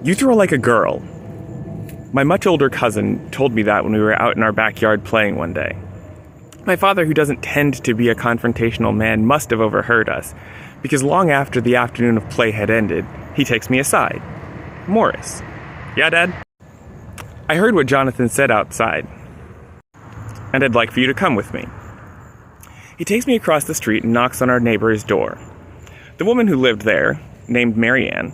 You throw like a girl. My much older cousin told me that when we were out in our backyard playing one day. My father, who doesn't tend to be a confrontational man, must have overheard us, because long after the afternoon of play had ended, he takes me aside. Morris. Yeah, Dad? I heard what Jonathan said outside, and I'd like for you to come with me. He takes me across the street and knocks on our neighbor's door. The woman who lived there, named Marianne,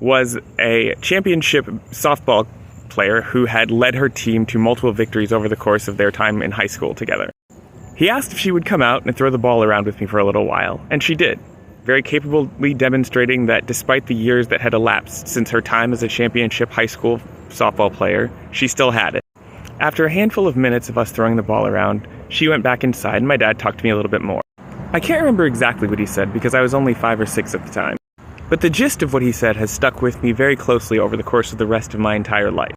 was a championship softball player who had led her team to multiple victories over the course of their time in high school together. He asked if she would come out and throw the ball around with me for a little while, and she did, very capably demonstrating that despite the years that had elapsed since her time as a championship high school softball player, she still had it. After a handful of minutes of us throwing the ball around, she went back inside and my dad talked to me a little bit more. I can't remember exactly what he said because I was only 5 or 6 at the time, but the gist of what he said has stuck with me very closely over the course of the rest of my entire life.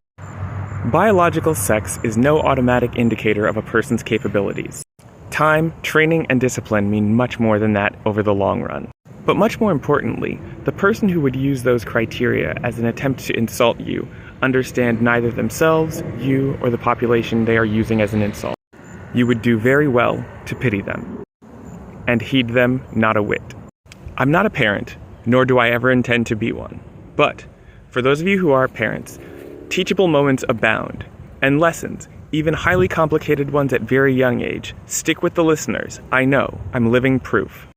Biological sex is no automatic indicator of a person's capabilities. Time, training, and discipline mean much more than that over the long run. But much more importantly, the person who would use those criteria as an attempt to insult you understand neither themselves, you, or the population they are using as an insult. You would do very well to pity them, and heed them not a whit. I'm not a parent, nor do I ever intend to be one. But, for those of you who are parents, teachable moments abound, and lessons, even highly complicated ones at very young age, stick with the listeners. I know, I'm living proof.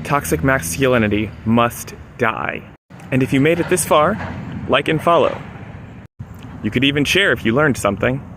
Toxic masculinity must die. And if you made it this far, like and follow. You could even share if you learned something.